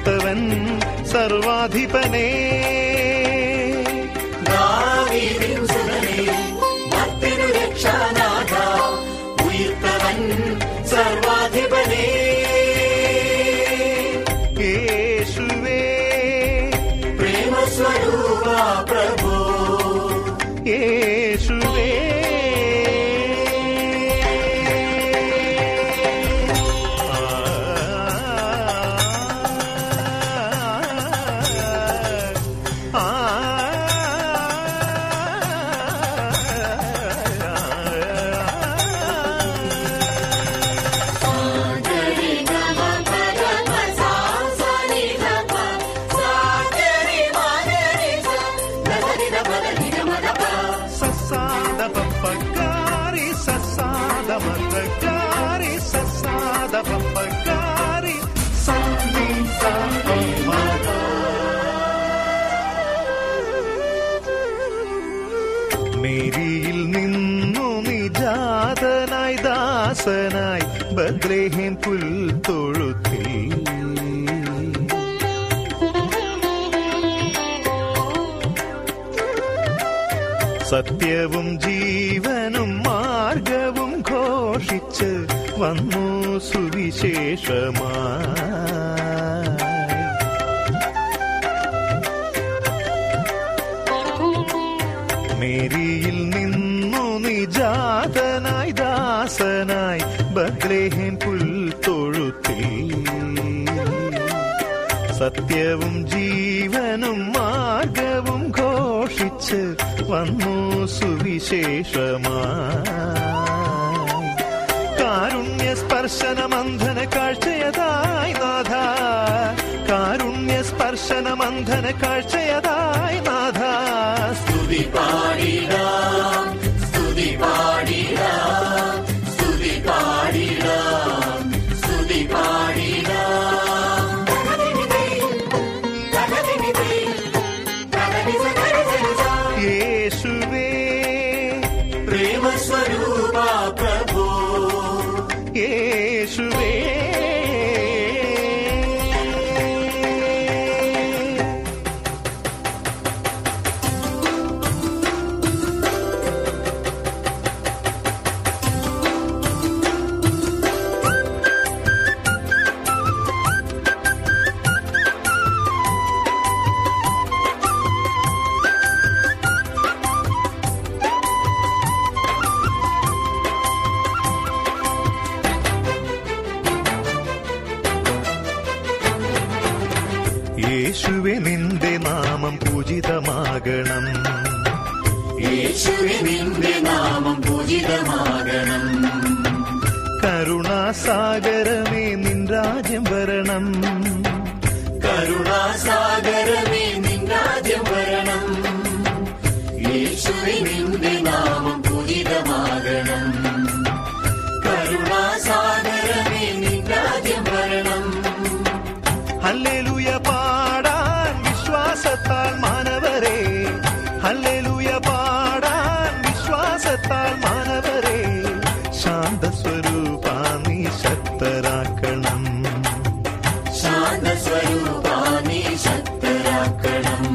ഉയിർത്തവൻ സർവാധിപനേ. ഉയിർത്തവൻ സർവാധിപനേ. യേശുവേ പ്രേമസ്വരൂപ പ്രഭോ. യേശുവേ മേരിയിൽ നിന്നു നിജാതനായി ദാസനായി ബത്ലഹേം പുൽത്തൊഴുത്തിൽ സത്യവും ജീവനും മാർഗവും ഘോഷിച്ച് വന്നു സുവിശേഷമായി. മേരിയിൽ നിന്നു നിജാതനായി ദാസനായി ബത്ലഹേം പുൽത്തൊഴുത്തിൽ സത്യവും ജീവനും മാർഗവും ഘോഷിച്ച് വന്നു സുവിശേഷമായി. കാരുണ്യ സ്പർശനമന്ധന കാഴ്ചയതായി നാഥ, കാരുണ്യ സ്പർശനമന്ധന കാഴ്ചയതായി നാഥ. സ്തുതി പാടിടാം, സ്തുതി പാടിടാം, സ്തുതി പാടിടാം, സ്തുതി പാടിടാം. യേശുവേ പ്രേമസ്വരൂപ പ്രഭോ. യേശുവേ യേശുവേ നിന്റെ നാമം പൂജിതമാകണം. യേശുവേ നിന്റെ നാമം പൂജിതമാകണം. കരുണാസാഗരമേ നിൻ രാജ്യം വരണം. കരുണാസാഗരമേ നിൻ രാജ്യം വരണം. യേശുവേ നിന്റെ നാമം പൂജിതമാകണം. കരുണാസാഗരമേ നിൻ രാജ്യം വരണം. ഹല്ലേലൂയ പാടാൻ വിശ്വാസത്താൽ മാനവരെ, ഹല്ലേലൂയ പാടാൻ വിശ്വാസത്താൽ മാനവരെ. ശാന്തസ്വരൂപാ നീ ശക്തരാക്കണം. ശാന്തസ്വരൂപാ നീ ശക്തരാക്കണം.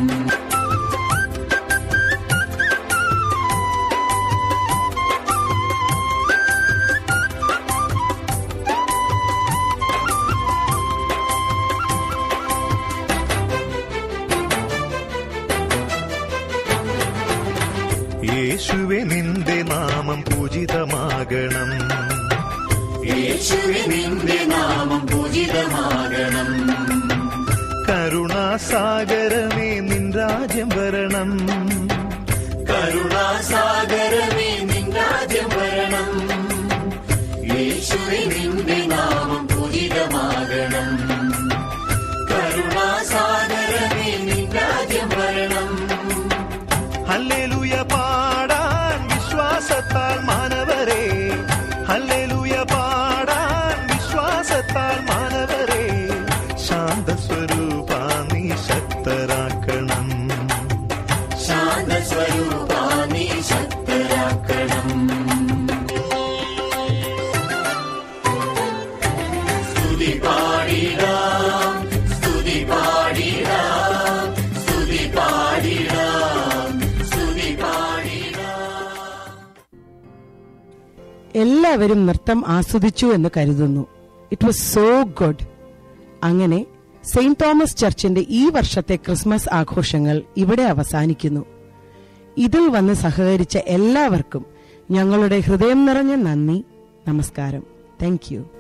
യേശുവേ നിന്റെ നാമം പൂജിതമാകണം. യേശുവേ നിന്റെ നാമം പൂജിതമാകണം. കരുണാസാഗരമേ നിൻ രാജ്യം വരണം. കരുണാസാഗരമേ നിൻ രാജ്യം വരണം. യേശുവേ നിന്റെ നാമം പൂജിതമാകണം. കരുണാസാഗരമേ നിൻ രാജ്യം വരണം. ഹല്ലേലൂയ പാടാൻ വിശ്വാസത്താൽ മാനവരെ, ഹല്ലേലൂയ പാടാൻ വിശ്വാസത്താൽ മാനവരെ. ശാന്തസ്വരൂപാ നീ ശക്തരാക്കണം. ശാന്തസ്വരൂപാ നീ ശക്തരാക്കണം. സ്തുതി പാടിടാം, സ്തുതി എല്ലാവരും നൃത്തം ആസ്വദിച്ചു എന്ന് കരുതുന്നു. It was so good. അങ്ങനെ സെയിന്റ് തോമസ് ചർച്ചിന്റെ ഈ വർഷത്തെ ക്രിസ്മസ് ആഘോഷങ്ങൾ ഇവിടെ അവസാനിക്കുന്നു. ഇതിൽ വന്ന് സഹകരിച്ച എല്ലാവർക്കും ഞങ്ങളുടെ ഹൃദയം നിറഞ്ഞ നന്ദി. നമസ്കാരം. Thank you.